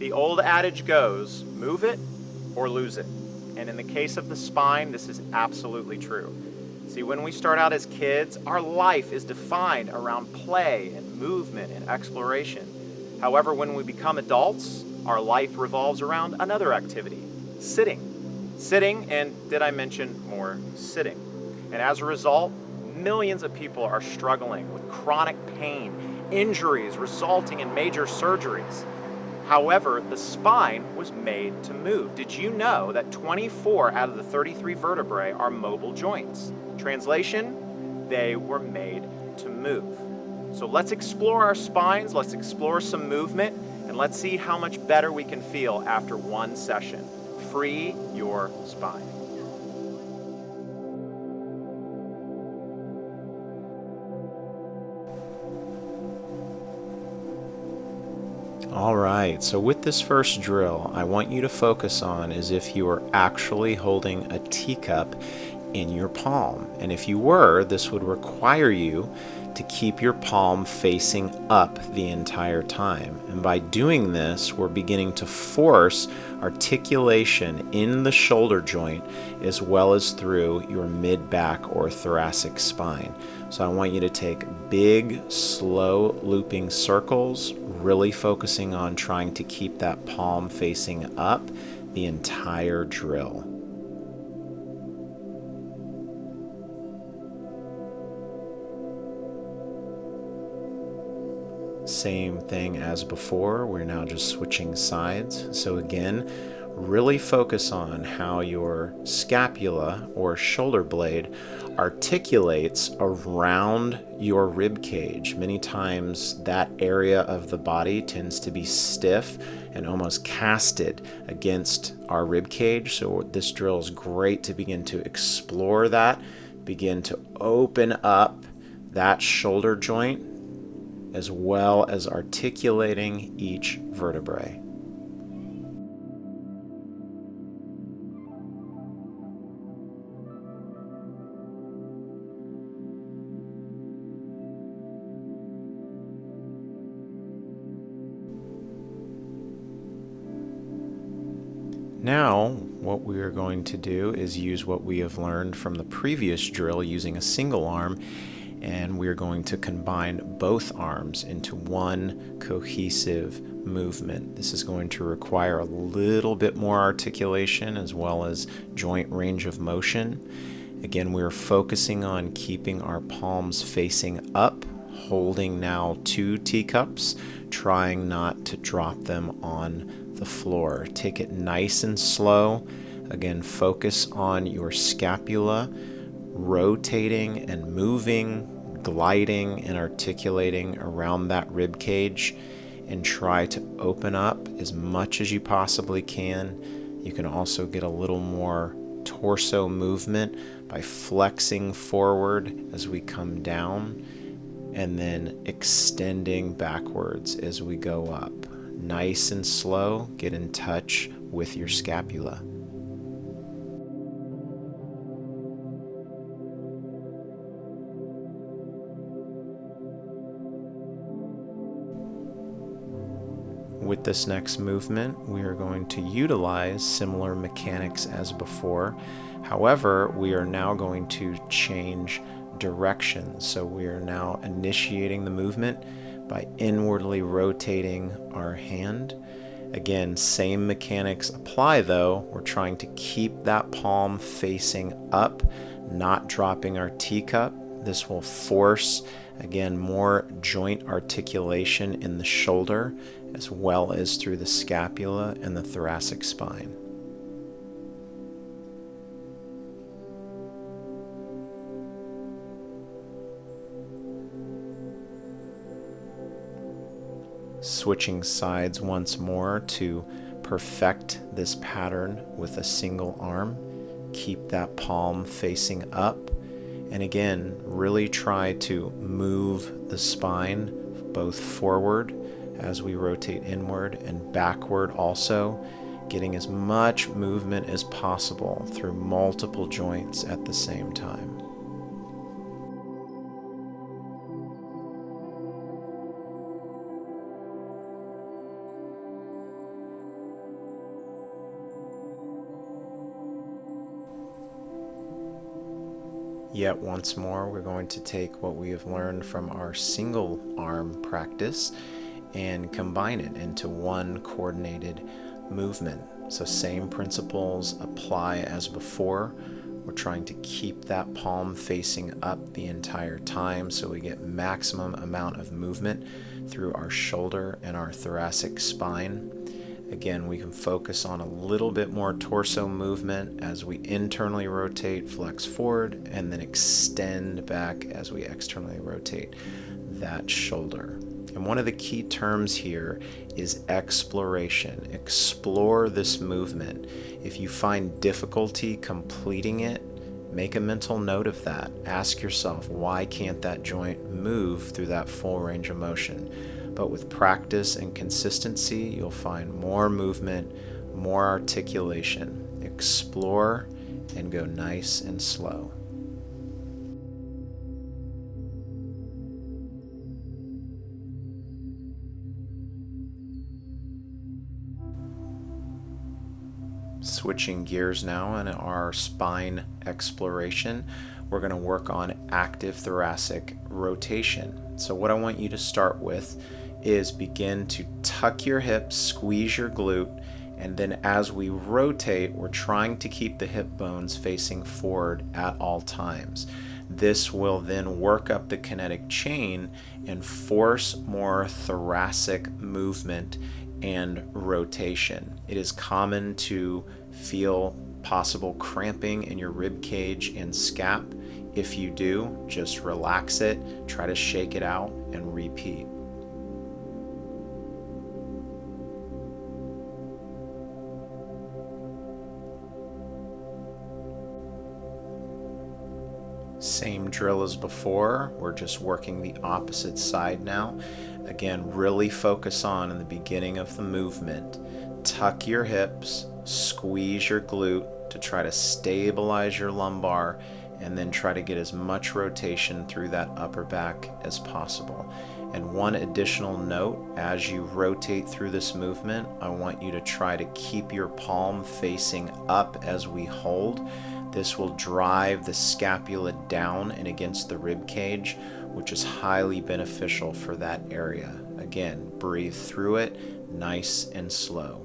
The old adage goes, move it or lose it. And in the case of the spine, this is absolutely true. See, when we start out as kids, our life is defined around play and movement and exploration. However, when we become adults, our life revolves around another activity, sitting. Sitting, and did I mention more sitting? And as a result, millions of people are struggling with chronic pain, injuries resulting in major surgeries. However, the spine was made to move. Did you know that 24 out of the 33 vertebrae are mobile joints? Translation, they were made to move. So let's explore our spines, let's explore some movement, and let's see how much better we can feel after one session. Free your spine. All right, so with this first drill, I want you to focus on as if you were actually holding a teacup in your palm. And if you were, this would require you to keep your palm facing up the entire time. And by doing this, we're beginning to force articulation in the shoulder joint as well as through your mid-back or thoracic spine. So I want you to take big, slow looping circles, really focusing on trying to keep that palm facing up the entire drill. Same thing as before, we're now just switching sides. So again, really focus on how your scapula or shoulder blade articulates around your rib cage. Many times that area of the body tends to be stiff and almost casted against our rib cage. So this drill is great to begin to explore that, begin to open up that shoulder joint, as well as articulating each vertebrae. Now, what we are going to do is use what we have learned from the previous drill using a single arm, and we're going to combine both arms into one cohesive movement. This is going to require a little bit more articulation as well as joint range of motion. Again, we're focusing on keeping our palms facing up, holding now 2 teacups, trying not to drop them on the floor. Take it nice and slow. Again, focus on your scapula rotating and moving, gliding and articulating around that rib cage, and try to open up as much as you possibly can. You can also get a little more torso movement by flexing forward as we come down and then extending backwards as we go up. Nice and slow, get in touch with your scapula. With this next movement, we are going to utilize similar mechanics as before. However, we are now going to change direction. So we are now initiating the movement by inwardly rotating our hand. Again, same mechanics apply though. We're trying to keep that palm facing up, not dropping our teacup. This will force, again, more joint articulation in the shoulder as well as through the scapula and the thoracic spine. Switching sides once more to perfect this pattern with a single arm. Keep that palm facing up. And again, really try to move the spine both forward as we rotate inward and backward also, getting as much movement as possible through multiple joints at the same time. Yet once more, we're going to take what we have learned from our single arm practice and combine it into one coordinated movement. So same principles apply as before. We're trying to keep that palm facing up the entire time so we get maximum amount of movement through our shoulder and our thoracic spine. Again, we can focus on a little bit more torso movement as we internally rotate, flex forward, and then extend back as we externally rotate that shoulder. And one of the key terms here is exploration. Explore this movement. If you find difficulty completing it, make a mental note of that. Ask yourself, why can't that joint move through that full range of motion? But with practice and consistency, you'll find more movement, more articulation. Explore and go nice and slow. Switching gears now in our spine exploration, we're going to work on active thoracic rotation. So what I want you to start with is begin to tuck your hips, squeeze your glute, and then as we rotate, we're trying to keep the hip bones facing forward at all times. This will then work up the kinetic chain and force more thoracic movement and rotation. It is common to feel possible cramping in your rib cage and scap. If you do, just relax it, try to shake it out, and repeat. Same drill as before, we're just working the opposite side now. Again, really focus on in the beginning of the movement. Tuck your hips, squeeze your glute to try to stabilize your lumbar, and then try to get as much rotation through that upper back as possible. And one additional note, as you rotate through this movement, I want you to try to keep your palm facing up as we hold. This will drive the scapula down and against the rib cage, which is highly beneficial for that area. Again, breathe through it, nice and slow.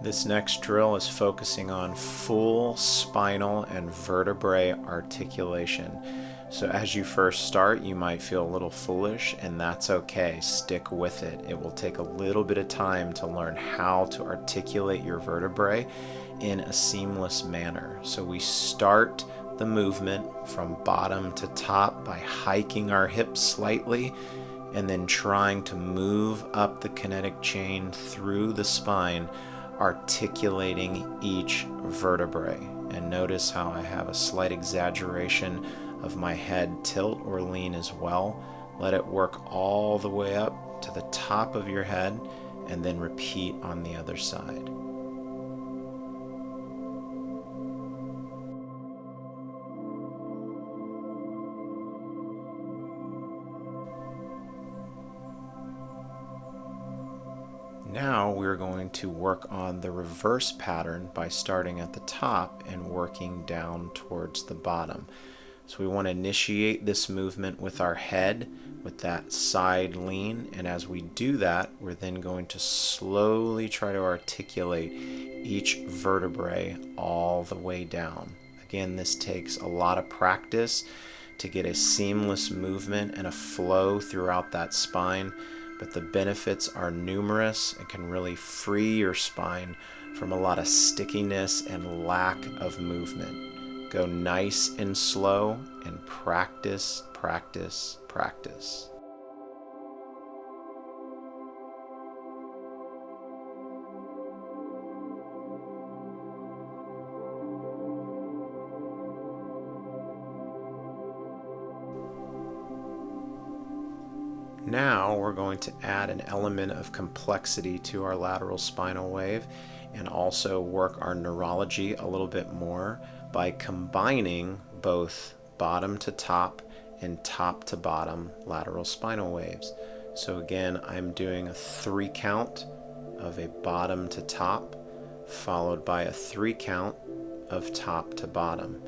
This next drill is focusing on full spinal and vertebrae articulation. So as you first start, you might feel a little foolish, and that's okay. Stick with it. It will take a little bit of time to learn how to articulate your vertebrae in a seamless manner. So we start the movement from bottom to top by hiking our hips slightly and then trying to move up the kinetic chain through the spine, articulating each vertebrae. And notice how I have a slight exaggeration of my head tilt or lean as well. Let it work all the way up to the top of your head and then repeat on the other side. Now we're going to work on the reverse pattern by starting at the top and working down towards the bottom. So we want to initiate this movement with our head, with that side lean, and as we do that, we're then going to slowly try to articulate each vertebrae all the way down. Again, this takes a lot of practice to get a seamless movement and a flow throughout that spine, but the benefits are numerous and can really free your spine from a lot of stickiness and lack of movement. Go nice and slow and practice, practice, practice. Now we're going to add an element of complexity to our lateral spinal wave and also work our neurology a little bit more by combining both bottom to top and top to bottom lateral spinal waves. So again, I'm doing a 3 count of a bottom to top, followed by a 3 count of top to bottom.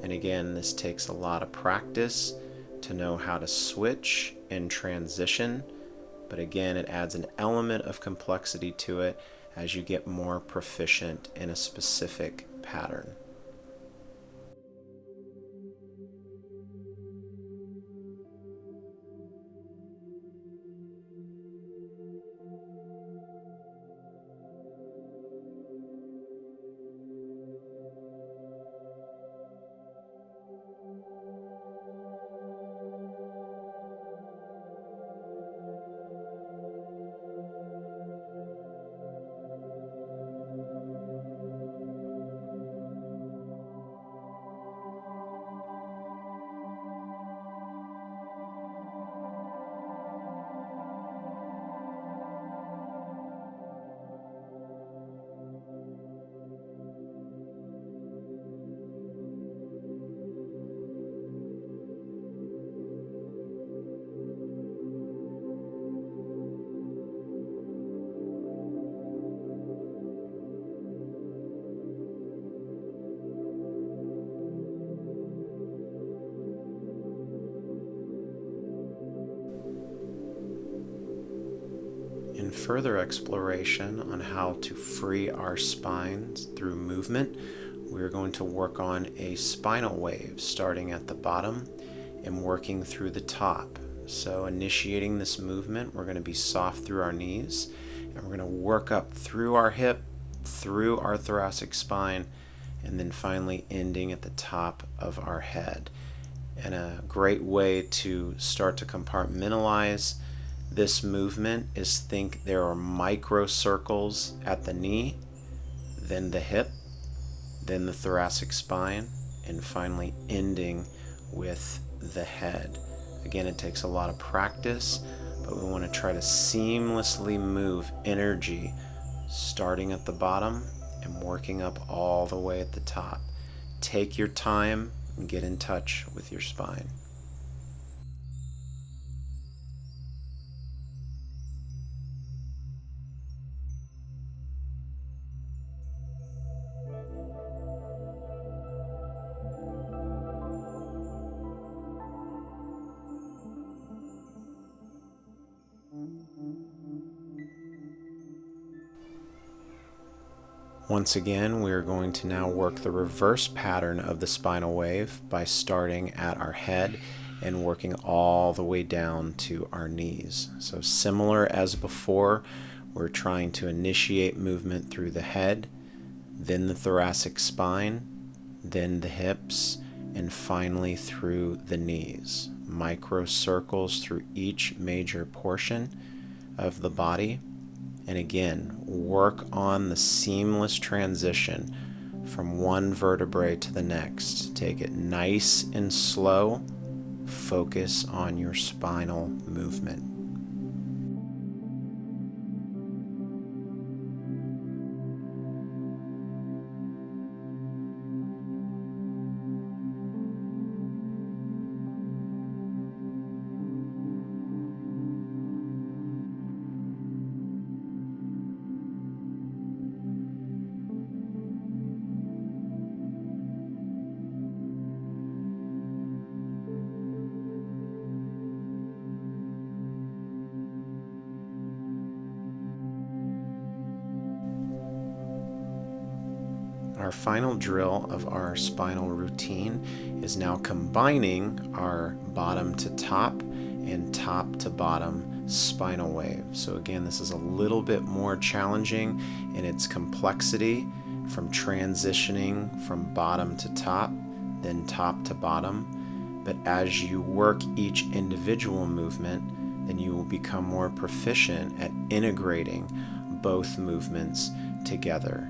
And again, this takes a lot of practice to know how to switch and transition, but again, it adds an element of complexity to it as you get more proficient in a specific pattern. In further exploration on how to free our spines through movement, we're going to work on a spinal wave starting at the bottom and working through the top. So initiating this movement, we're going to be soft through our knees, and we're going to work up through our hip, through our thoracic spine, and then finally ending at the top of our head. And a great way to start to compartmentalize this movement is think there are micro circles at the knee, then the hip, then the thoracic spine, and finally ending with the head. Again, it takes a lot of practice, but we want to try to seamlessly move energy starting at the bottom and working up all the way at the top. Take your time and get in touch with your spine. Once again, we are going to now work the reverse pattern of the spinal wave by starting at our head and working all the way down to our knees. So similar as before, we're trying to initiate movement through the head, then the thoracic spine, then the hips, and finally through the knees. Micro circles through each major portion of the body. And again, work on the seamless transition from one vertebrae to the next. Take it nice and slow. Focus on your spinal movement. Our final drill of our spinal routine is now combining our bottom to top and top to bottom spinal wave. So again, this is a little bit more challenging in its complexity from transitioning from bottom to top, then top to bottom. But as you work each individual movement, then you will become more proficient at integrating both movements together.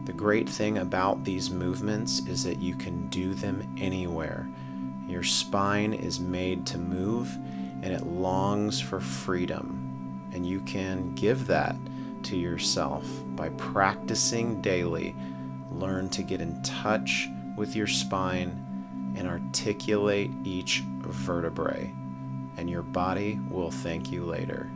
The great thing about these movements is that you can do them anywhere. Your spine is made to move and it longs for freedom. And you can give that to yourself by practicing daily. Learn to get in touch with your spine and articulate each vertebrae, and your body will thank you later.